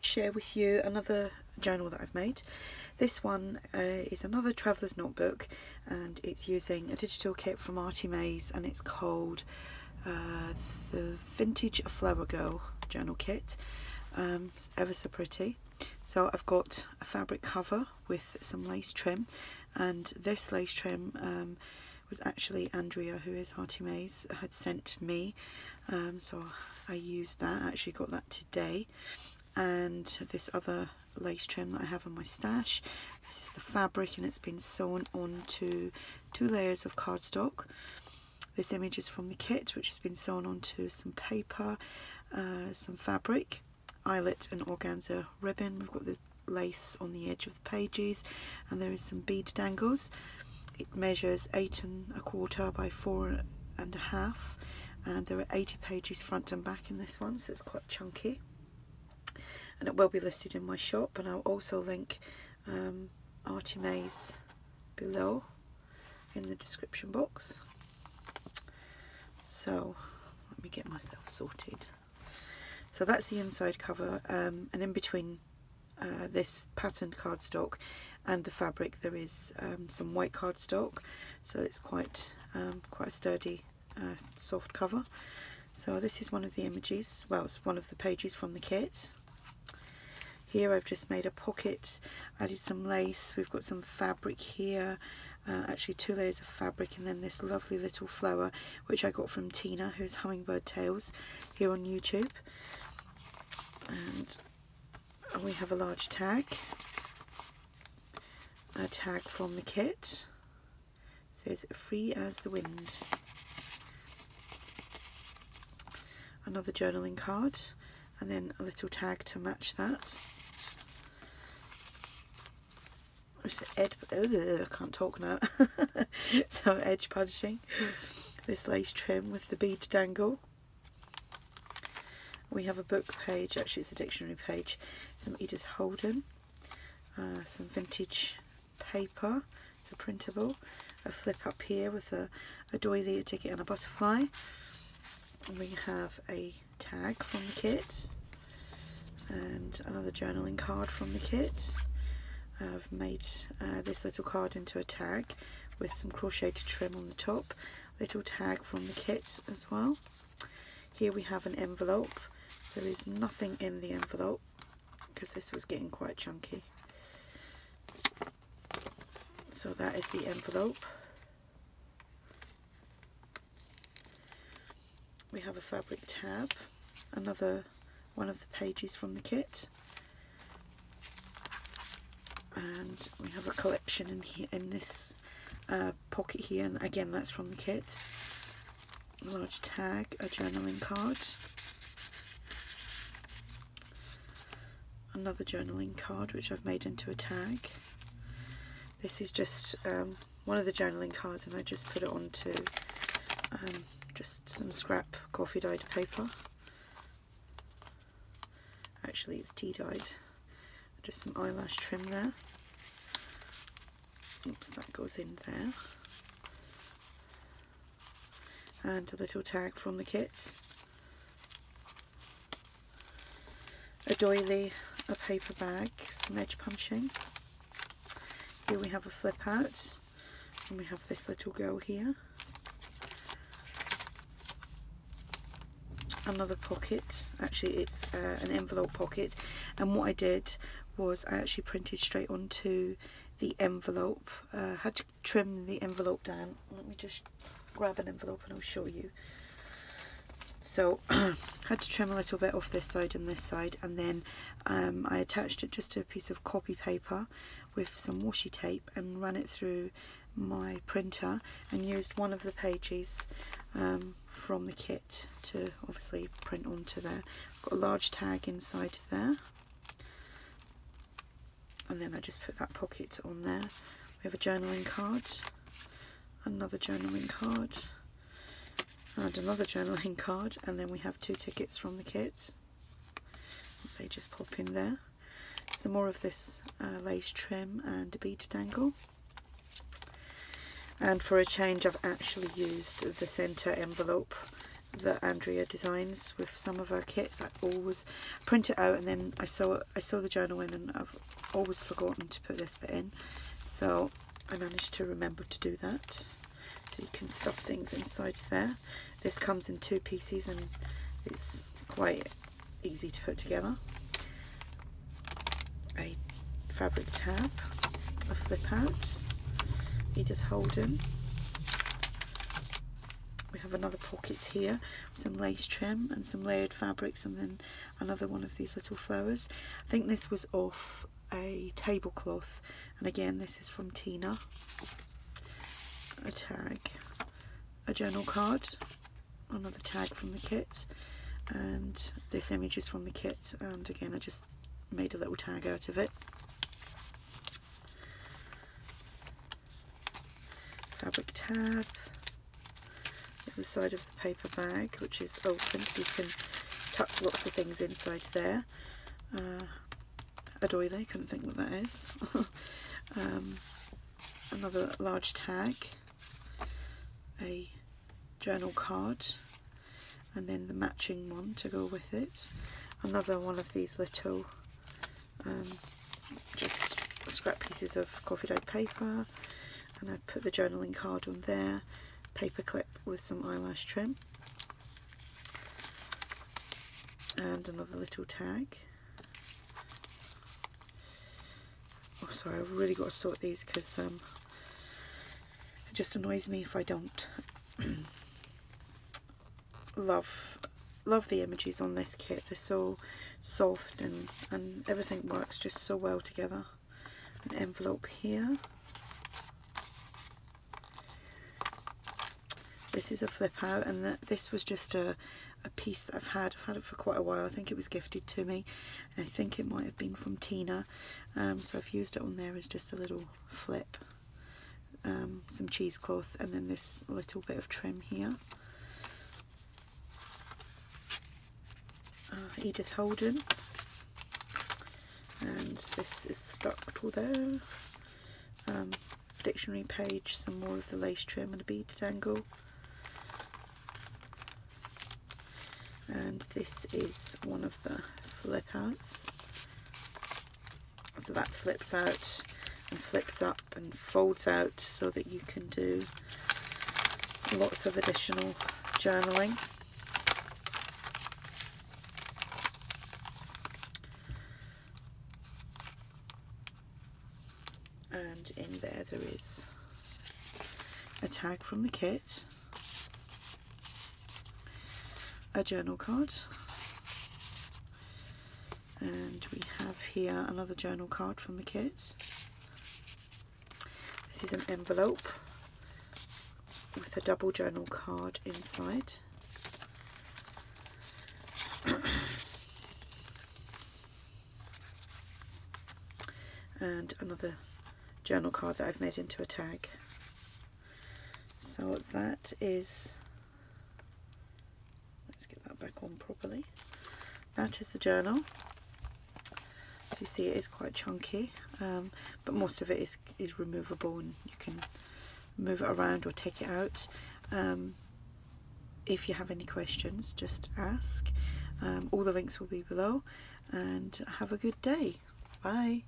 Share with you another journal that I've made. This one is another traveller's notebook, and it's using a digital kit from ARTYmaze, and it's called the Vintage Flower Girl journal kit. It's ever so pretty. So I've got a fabric cover with some lace trim, and this lace trim was actually Andrea, who is ARTYmaze, had sent me, so I used that. I actually got that today. And this other lace trim that I have in my stash, this is the fabric, and it's been sewn onto 2 layers of cardstock. This image is from the kit, which has been sewn onto some paper, some fabric, eyelet and organza ribbon. We've got the lace on the edge of the pages, and there is some bead dangles. It measures 8 1/4 by 4 1/2, and there are 80 pages front and back in this one, so it's quite chunky. And it will be listed in my shop, and I'll also link ARTYmaze below in the description box. So let me get myself sorted. So that's the inside cover, and in between this patterned cardstock and the fabric there is some white cardstock, so it's quite a sturdy soft cover. So this is one of the images, well, it's one of the pages from the kit. Here I've just made a pocket, added some lace, we've got some fabric here, actually 2 layers of fabric, and then this lovely little flower which I got from Tina, who's Hummingbird Tales here on YouTube. And we have a large tag, a tag from the kit, it says free as the wind. Another journaling card, and then a little tag to match that. I can't talk now. So edge punching, this lace trim with the bead dangle. We have a book page, actually it's a dictionary page, some Edith Holden, some vintage paper, it's a printable, a flip up here with a doily, a ticket and a butterfly. And we have a tag from the kit, and another journaling card from the kit. I've made this little card into a tag with some crocheted trim on the top, little tag from the kit as well. Here we have an envelope. There is nothing in the envelope because this was getting quite chunky. So that is the envelope. We have a fabric tab, another one of the pages from the kit, and we have a collection in here, in this pocket here, and again that's from the kit. A large tag, a journaling card, another journaling card which I've made into a tag. This is just one of the journaling cards, and I just put it onto just some scrap coffee dyed paper. Actually it's tea dyed. Just some eyelash trim there. Oops, that goes in there. And a little tag from the kit. A doily, a paper bag, some edge punching. Here we have a flip out, and we have this little girl here. Another pocket, actually it's an envelope pocket, and what I did was I actually printed straight onto the envelope. Had to trim the envelope down. Let me just grab an envelope and I'll show you. So had to trim a little bit off this side and this side, and then I attached it just to a piece of copy paper with some washi tape and ran it through my printer and used one of the pages from the kit to obviously print onto there. Got a large tag inside there, and then I just put that pocket on there. We have a journaling card, another journaling card, and another journaling card, and then we have 2 tickets from the kit. They just pop in there. Some more of this lace trim and a bead dangle. And for a change I've actually used the centre envelope that Andrea designs with some of her kits. I always print it out and then I sew the journal in, and I've always forgotten to put this bit in, so I managed to remember to do that. So you can stuff things inside there. This comes in 2 pieces and it's quite easy to put together. A fabric tab, a flip out, Edith Holden. We have another pocket here, some lace trim and some layered fabrics, and then another one of these little flowers. I think this was off a tablecloth, and again this is from Tina. A tag, a journal card, another tag from the kit, and this image is from the kit, and again I just made a little tag out of it. Fabric tab, the other side of the paper bag, which is open so you can tuck lots of things inside there. A doily, couldn't think what that is. Another large tag, a journal card, and then the matching one to go with it. Another one of these little just scrap pieces of coffee dyed paper, and I put the journaling card on there, paper clip with some eyelash trim, and another little tag. Oh sorry, I've really got to sort these because it just annoys me if I don't. Love the images on this kit. They're so soft and everything works just so well together. An envelope here. This is a flip out, and this was just a piece that I've had it for quite a while. I think it was gifted to me, and I think it might have been from Tina, so I've used it on there as just a little flip. Some cheesecloth, and then this little bit of trim here. Edith Holden, and this is stuck to there. Dictionary page, some more of the lace trim and a bead dangle. And this is one of the flip outs. So that flips out and flips up and folds out so that you can do lots of additional journaling. And in there is a tag from the kit, a journal card, and we have here another journal card from the kit. This is an envelope with a double journal card inside. And another journal card that I've made into a tag. So that is, let's get that back on properly. That is the journal. So you see it is quite chunky, but most of it is removable, and you can move it around or take it out. If you have any questions, just ask. All the links will be below, and have a good day. Bye.